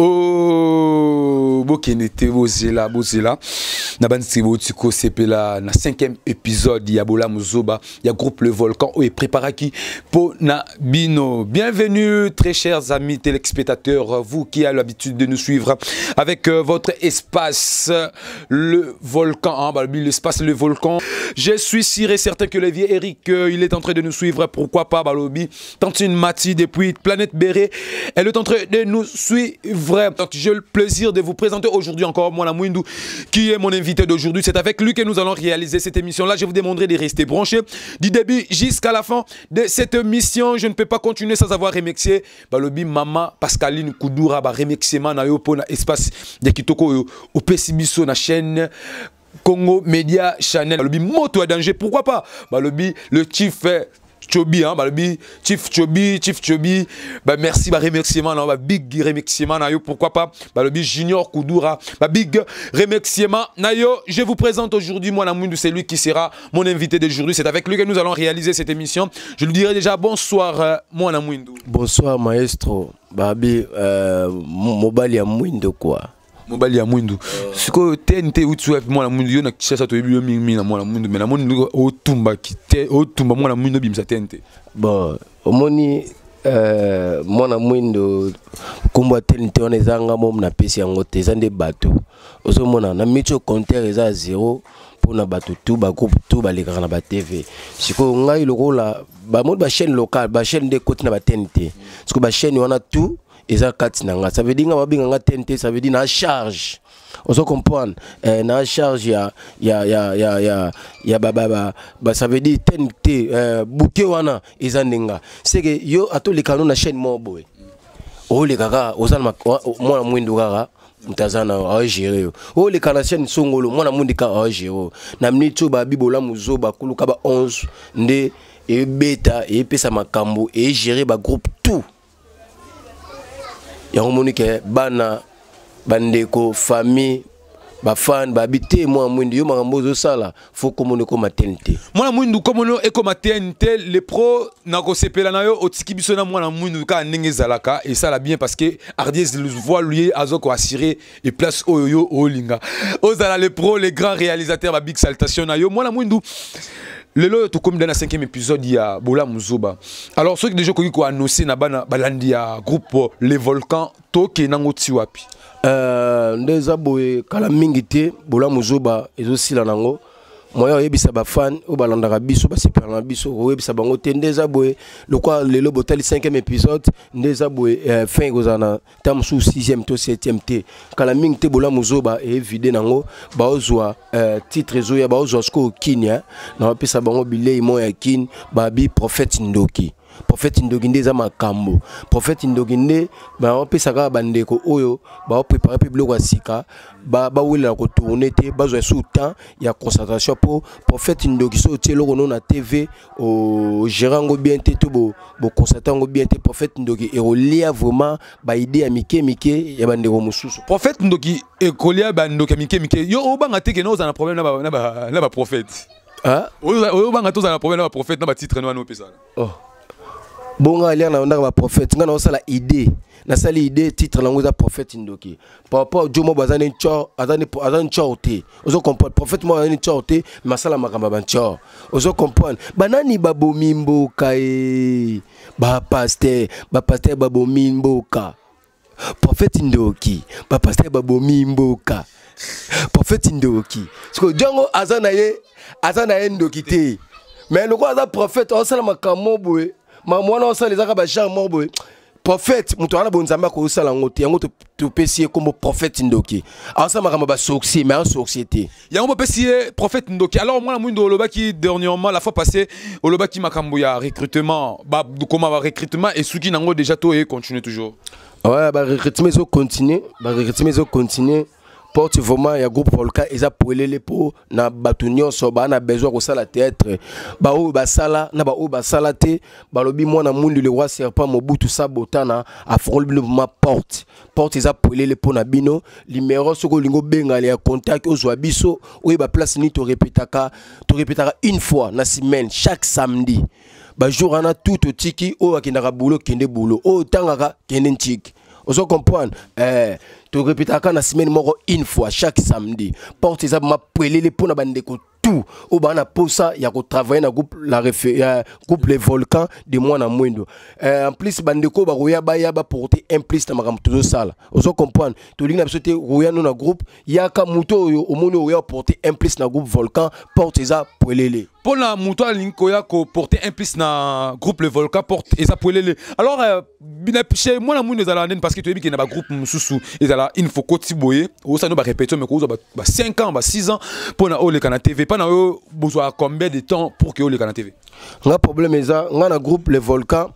Oh, bokenete bozela na bandisi botiko sepela na 5e épisode ya Bola Muzoba ya groupe Le Volcan et préparaki pour na bino. Bienvenue très chers amis téléspectateurs, vous qui avez l'habitude de nous suivre avec votre espace Le Volcan, l'espace Le Volcan. Je suis sûr et certain que le vieux Eric il est en train de nous suivre, pourquoi pas Balobi Tantine Mati depuis Planète Béré, elle est en train de nous suivre. Donc j'ai le plaisir de vous présenter aujourd'hui encore Mwana Mwindu qui est mon invité d'aujourd'hui. C'est avec lui que nous allons réaliser cette émission là. Je vous demanderai de rester branchés du début jusqu'à la fin de cette émission. Je ne peux pas continuer sans avoir remercié Balobi Mama Pascaline Koudoura ba remerciement na yo pona espace de Kitoko au Pessibiso na chaîne Congo Media Channel. Balobi moto à danger, pourquoi pas Balobi le chief Chobi, hein, Chief Chobi, merci, remerciement, big remerciement, pourquoi pas, Junior Koudoura, big remerciement, je vous présente aujourd'hui, Mwana Mwindu, c'est lui qui sera mon invité d'aujourd'hui, c'est avec lui que nous allons réaliser cette émission. Je lui dirai déjà bonsoir, Mwana Mwindu. Bonsoir, maestro, mobali ya Mwindu quoi. Mobali ya Mwindu. Siko TNT utsuwa Mwana Mwindu yo na kishasa to ebi yo mingi na Mwana Mwindu mais na Mwindu otumba kite otumba Mwana Mwindu bimsa TNT. Bon, omoni Mwana Mwindu komba TNT on ezanga mom na pesi yango te zande bato. Ozo mona na micho compteur eza 0 pour na bato tout ba groupe tout ba lekana ba TV. Siko ngai lokola ba mode ba chaîne locale, ba chaîne de côté na ba TNT. Siko ba chaîne wana tout ça veut dire que TNT, ça veut dire na charge. On se comprend. Na charge ya ça veut dire TNT bouquet wana ezandenga. C'est que yo ato les canons na chaîne moboy. O les gaga ozana mwana Mwindu gaga mtazana a gérer. O les canons chaîne songolo mwana Mwindika a gérer. Na mnitu ba Bola Muzoba kuluka ba 11 nde e beta e pesa makambo e gérer ba groupe tout. Ya Monique bana bandeko famille ba fan ba habiter moi Mwindu yo makambozo sala faut communiquer ma TNT. Mwana Mwindu comme no eko ma TNT les pros na ko sepela na yo otiki biso na Mwana Mwindu ka ndenge zalaka et ça la bien parce que Ardies le voit lui azoko assurer et place oyo olinga. Ozala les pros les grands réalisateurs ba big salutation na yo Mwana Mwindu. Lelo tout comme dans la 5e épisode il y a Bola Muzoba. Alors ceux qui déjà ko annoncé na bana balandi ya groupe Les Volcans toke nango tiwapi. Ndeza boye kala mingi te Bola Muzoba ezosila nango. Moyo yebisa ba fan o balandaka biso ba sepela biso o yebisa bango te ndeza boye lokwa lelo botali 5e épisode ndeza boye fin kozana tam sous 6e to 7e te kala mingi te Bola Muzoba e vide nango ba ozwa titre zo ya ba ozwa sko kinya na pesa bango bilei mo ya kin ba bi prophète Ndoki. Prophète Ndoginde za makambo. Prophète Ndoginde ba opesa ka bandeko oyo ba préparer public wa sika ba wela ko tourner te ba zo sous temps ya concentration pour Prophète Ndoki so tielo ko na TV au gérango bien te to bo constatango bien te Prophète Ndoki et relia vraiment ba idée ya mike ya bandeko mususu. Prophète Ndoki e kolia ba Ndoki mike yo obanga te ke no za na problème na ba prophète. Ah? Obanga to za na problème na ba prophète na ba titre no pesa. Oh. Bonga alia na ndaka ba prophète nga na sala idée na sala idée titre lango za prophète Ndoki papa jomo bazane ncho azane te ozo comprendre prophète mo azane ncho te masala makamba ba ncho ozo comprendre banani babomi mboka ba pasteur babomi mboka prophète Ndoki ba pasteur babomi mboka prophète Ndoki parce que jongo azana ye Ndoki te mais le quoi za prophète on sala makamo boye mwana osala ezaka ba genre morbo prophète muto ana bonzamba ko osala ngote yango to pesier comme prophète Ndoki asa makamba ba soxi mais en société yango pesier prophète Ndoki. Alors Mwana Mwindu olobaki dernièrement la fois passée olobaki makambo ya recrutement ba comment ba recrutement et suki nango déjà to et continue toujours. Ouais ba recrutement zo continue porte vraiment ya groupe Volcan eza polele po na batunyo so ba na besoin ko sala théâtre ba o ba sala na ba o ba sala te ba lobi Mwana Mwindu le roi serpent Mobutu Sabotana a frôle ma porte eza polele po na bino numéro soko lingo benga ya contact ozwa biso o ba place ni to répétaka une fois na semaine chaque samedi ba jour ana tout tiki o akindaka boulot kende boulot o tangaka kende ntiki Vous comprenez? Tu répètes à la semaine une fois chaque samedi. Porte ça m'a prélé les pour na bande tout. Au bana pour ça il y a ko travailler na groupe groupe les volcans de moi na mwendo. En plus bande ko ba roya ba ya ba porter implice na makam toujours sala. Vous comprenez? Tu ling na sauter roya no na groupe ya ka muto au monde roya porter implice na groupe volcan porte ça prélé. Pour la moto à Linkoya ko porter implice na groupe le volcan porte et ça prélé. Alors chez moi la mwendo za la parce que tu dis qu'il y a un groupe mususu et là il faut continuer. Ou ça nous va répéter mais ko 5 ans 6 ans pour na ole kana TV. Pas na besoin combien de temps pour que ole kana TV. Un problème est ça, on a un groupe les volcans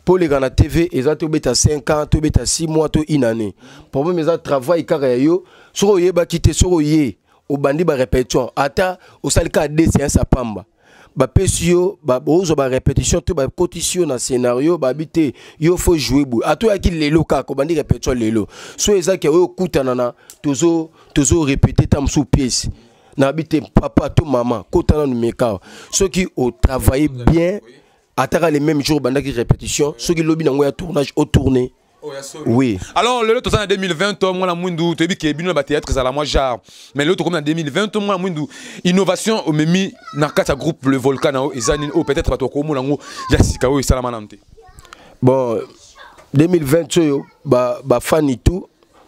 pour les kana TV et ça tu beta 5 ans, tu beta 6 mois, tu une année. Problème est ça travail carrière sur yeba quitter sur yé au bandi ba répétition ata au salika de séance à pamba. Ba pesio ba bozo ba répétition tu ba cotition na scénario ba bité yo faut jouer bou ato ya ki lelo ka ko bandi répétition lelo so eza ke o kutana na tozo répéter tam sous pièce na bité papa to maman kotana no meka ceux qui au travailler bien ataka les mêmes jours banda ki répétition ceux qui lobby na ngoya tournage au tourner. Oui. Alors, le lot en 2020, moi, la moindou, tu dis que bien le théâtre, ça la moi genre. Mais l'autre comme en 2020, moi, la moindou, innovation, au memi, dans quatre groupe le volcan, ils ont peut-être pas trop comme l'ango, Yassika, oui, ça la manante. Bon, 2020, bah fan tout,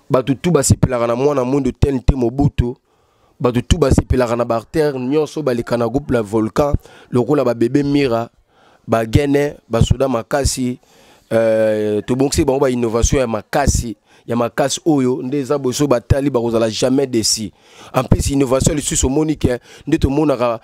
bah tout bah c'est pela na moi na monde TNT Mobutu, bah tout bah c'est pela na barter, nyonso bah les kana groupe le volcan, le rôle bah bébé Mira, bah Guinée, bah Soudan Makasi. Tout bon c'est bon ba innovation ya makasi oyo ndeza boso batali ba kozala jamais desi en plus innovation le sur monique nde to monaka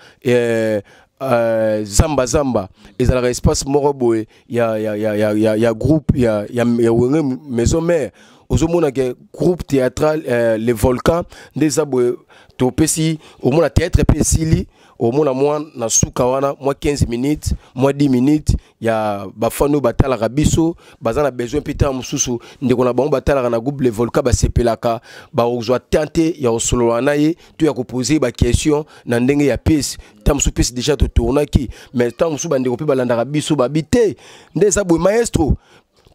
zamba ezala espace moko boye ya groupe ya wenge maison mère ozomona ke groupe théâtral les volcans ndeza boye to pesi au mona théâtre pe sili au moins moi na soukawana moi 15 minutes moi 10 minutes ya bafano batala rabiso bazana besoin pita mususu ndeko na bango batala na groupe les volcans ba sepelaka ba ozwa tenter ya osolo naye tu ya ko poser ba question na ndenge ya pièce tamsu pièce déjà to tourna ki mais tamsu bandeko pe balanda rabiso babité ndeza boy maestro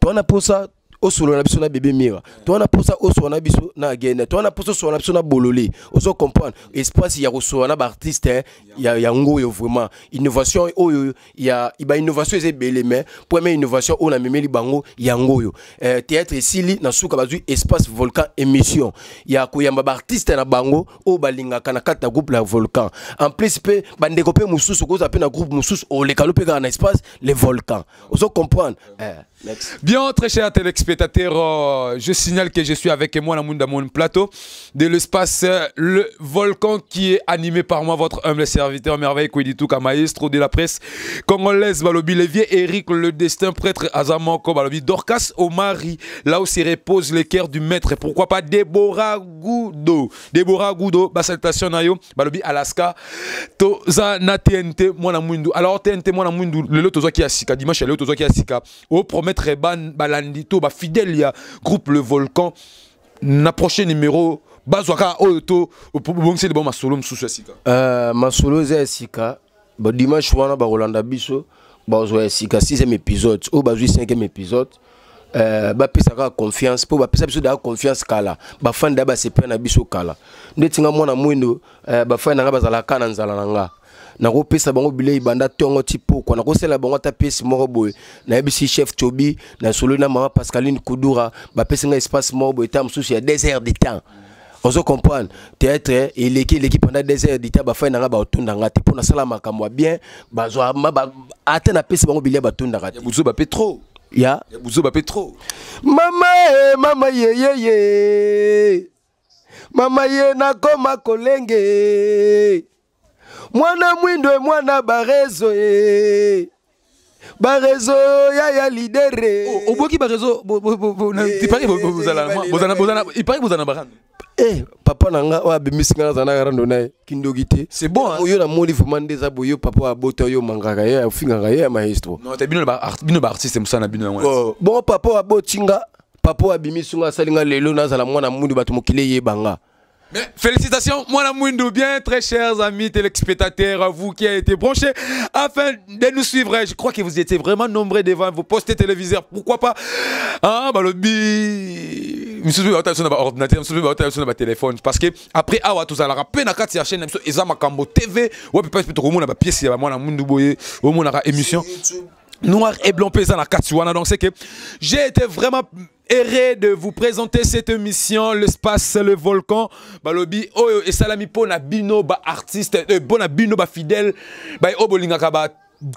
to na posa osolo na biso na bébé Mira to na posa osolo na biso na Guinée to na posa osolo na biso na Bololé ozo comprendre espace ya osolo na ba artiste ya ngoyo vraiment innovation oyo ya iba innovation eze belé mais première innovation on a memeli bango ya ngoyo théâtre sili na suka bazui espace volcan émission ya koyamba ba artiste na bango o balinga kana kata groupe la volcan en plus pe bandeko pe mususu ko za pe na groupe mususu o le kalope na espace les volcans ozo comprendre Bien, très chers téléspectateurs, je signale que je suis avec moi dans mon plateau de l'espace Le Volcan qui est animé par moi, votre humble serviteur merveille Koueditou maestro de la presse congolaise, Balobi Lévier, Eric Le Destin, prêtre Azamoko, Balobi Dorcas Omari, là où se repose le cœur du maître, pourquoi pas Déborah Goudo, Basaltation Nayo, Balobi Alaska, Toza na TNT, moi na Mwindu. Alors TNT, moi na Mwindu, le lot Toza qui a sika, dimanche le lot Toza qui a sika, au promettre balandito ba fidèle ya groupe Le Volcan na prochain numéro bazwaka oto bon c'est bon masolo msusu sika masolo za sika ba dimanche wana ba Rolanda biso bazwa sika 6e épisode ou bazwi 5e épisode ba pesaka confiance pour ba pesa biso da confiance kala ba fan da ba sepe na biso kala ndetinga mwana mwindo ba fan nga bazala kana nzala nanga na ko pesa bango bilei banda tongo tipo kwa na ko sela bango ta pesi moko boy na bisi chef Chobi na solo na mama Pascaline Kudura ba pesa nga espace moko boy tam susi ya 2 heures de temps on se comprend théâtre et l'équipe pendant 2 heures de temps ba fa na ba otunda ngati pour na sala makamwa bien bazwa ba ata na pesi bango bilei ba tunda ngati buzo ba petro ya buzo ba petro mama ye mama ye na koma kolenge mwana mwindo mwana barezo ya lidere oboki barezo bozana barano papa nanga wa bimisinga zana garando na kindogite c'est bon hein yo na moli vraiment ndeza boyo papa abota yo mangaka ya fingaka ya maestro non te bino ba artiste musana bino ngwana bon papa abotinga papa abimisinga salinga lelo na zala mwana mundu bato mokile yebanga Mais félicitations, Mwana Mwindou, bien très chers amis téléspectateurs, à vous qui avez été branchés afin de nous suivre. Je crois que vous étiez vraiment nombreux devant vos postes téléviseurs. Pourquoi pas? Ah, bah le bi. Je me suis attention à l'ordinateur, je me suis attention à téléphone. Parce que après, ah, tout ça, la rappel, na la chaîne, Ezama Kambo TV, ou peut-être au moins la pièce, il y a Mwana Mwindou Boye, au moins la émission. Noir et blanc pesant la Katsuana. Donc c'est que j'ai été vraiment heureux de vous présenter cette émission, l'espace, le volcan. Balobi, oh et salami po na bino ba artiste, bon na bino ba fidèle, ba obolinga kaba.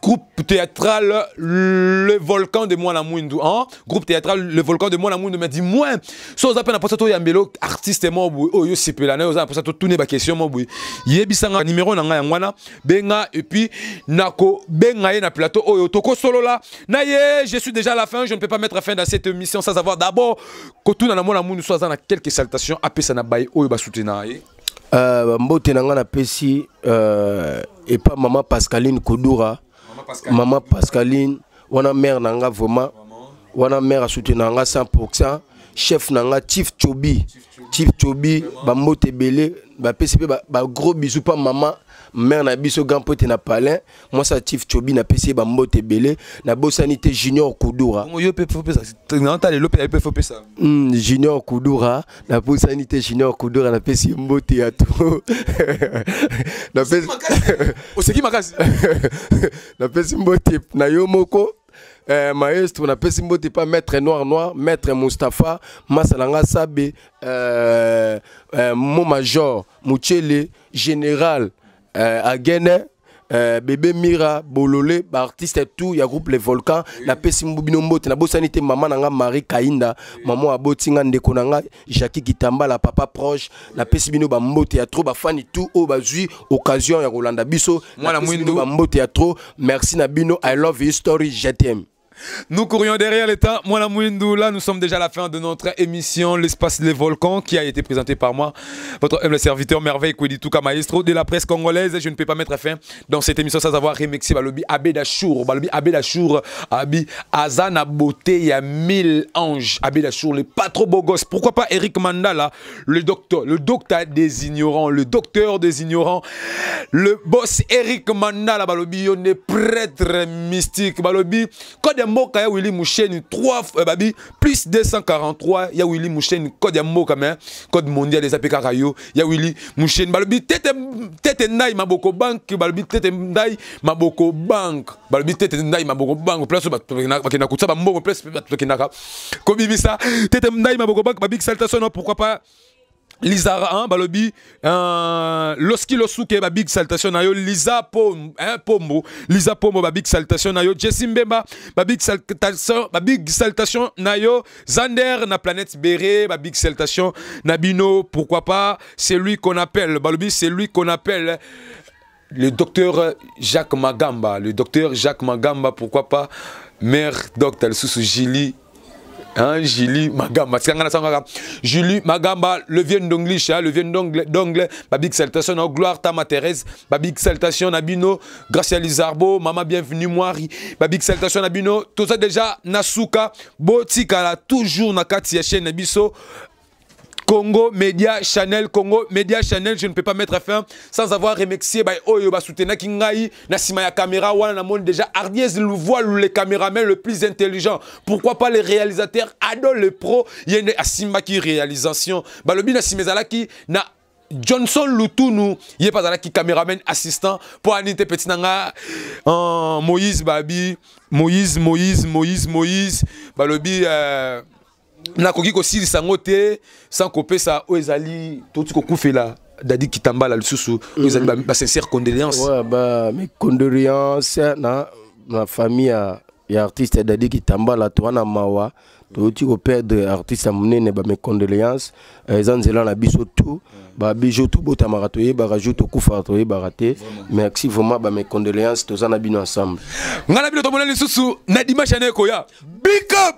Groupe théâtral Le Volcan de Mwana Mwindou, hein? Groupe théâtral Le Volcan de Mwana Mwindou, mais dis-moi, si vous avez un yambelo artiste mo boui, oh yo sipelane, vous avez un tourner ba question mo boui. Yebisanga numéro na nga ngwana, benga et puis nako benga na plateau oh yo toko solo là. Na ye, je suis déjà à la fin, je ne peux pas mettre fin à cette émission sans avoir d'abord que tout na Mwana Mwindou soit dans quelques salutations après ça na bail oh yo ba soutenir. Mbote na nga na pesi et pas maman Pascaline Koudoura. Maman Pascaline, wana mère nanga vraiment, wana mère a soutenu nanga 100%. Chef nanga Chief Chobi, ba mote belé, ba PCP ba gros bisous pas maman, mère na biso grand pote na palin. Moi ça Chief Chobi na PCP ba mote belé, na Bosanité Junior Koudoura. Yo peut faire ça. Non t'as le peut faire ça. Junior Koudoura, na Bosanité Junior Koudoura na PCP mbote ya tout. Na PCP O c'est qui makasi? Na PCP mbote na yo moko. Maestro, na pesi mbote pas maître noir, maître Mustapha, Masalanga Sabe, mon major, Mouchele, général, Agene, bébé Mira, Bololé, artiste et tout, il y a groupe Les Volcans, la pesi mbino mbote, na bosanité maman nanga Marie Kainda, maman abotinga ndeko nanga Jackie Kitamba, la papa proche, la pesi bino ba mbote ya trop, ba fani tout, o ba zui occasion ya Rolanda Biso, Mwana Mwindou ba mbote ya trop, merci na bino, I love your story, je t'aime. Nous courions derrière les temps. Mwana Mwindou, là nous sommes déjà à la fin de notre émission L'espace des volcans qui a été présenté par moi, votre humble serviteur merveille Kwedituka Maestro de la presse congolaise. Je ne peux pas mettre fin dans cette émission sans avoir remixé Balobi Abedachour. Balobi Abedachour, Abi Azana beauté, il y a 1000 anges. Abedachour, les pas trop beaux gosses. Pourquoi pas Eric Mandala, le docteur des ignorants, le docteur des ignorants, le boss Eric Mandala, Balobi, on est prêtre mystique. Balobi, code Moka ya Willy Mouchen 3 babi plus 243 ya Willy Mouchen code ya Moka mais code mondial des APK Rayo ya Willy Mouchen balobi tete ndai maboko bank balobi tete ndai maboko bank balobi tete ndai maboko bank place bakina kutsa ba mbongo place bakina ko bibisa tete ndai maboko bank babi saltation pourquoi pas Lisa balobi lorsqu'il souke ba big saltation na yo Lisa Pombo Lisa Pombo ba big saltation na yo Jessie Mbemba ba big saltation na yo Zander na planète Béré ba big saltation na bino pourquoi pas c'est lui qu'on appelle balobi c'est lui qu'on appelle le docteur Jacques Magamba pourquoi pas mère docteur Susu Gili Julie Magamba, Julie Magamba, le vient d'Anglish, le vient d'anglais, Babik Saltation, gloire Tama Thérèse, Babik Saltation Nabino, Gracia Lizarbo, Maman bienvenue Moiri, Babik Saltation Nabino, tout ça déjà Nasuka, Botika toujours Nakati ya chaîne Nabiso. Congo Media Channel, je ne peux pas mettre fin sans avoir remercié Oyo Basutena Kingai, Nasima ya caméra, wana na monde déjà Ardiez le voit les caméramans le plus intelligent. Pourquoi pas les réalisateurs Ado le pro, yene Asimba qui réalisation. Balobi na Simezalaki na Johnson Lutunu, yé pas qui caméraman assistant pour Anite Petit Nanga, Moïse Babi, Moïse, Balobi nakoki ko sili sangote sans couper ça oezali tout ko kufela dadi kitamba la lususu oezali ba sincère condoléances. Ouais bah mes condoléances na famille ya artiste dadi kitamba la toana mawa tout ko perdre artiste monene ba mes condoléances ezanzela na biso tout ba bijo tout bota maratoye ba rajoute kufa toye baraté merci vraiment ba mes condoléances tozana bino ensemble ngana bino to moneli susu na dimanche na ekoya big up.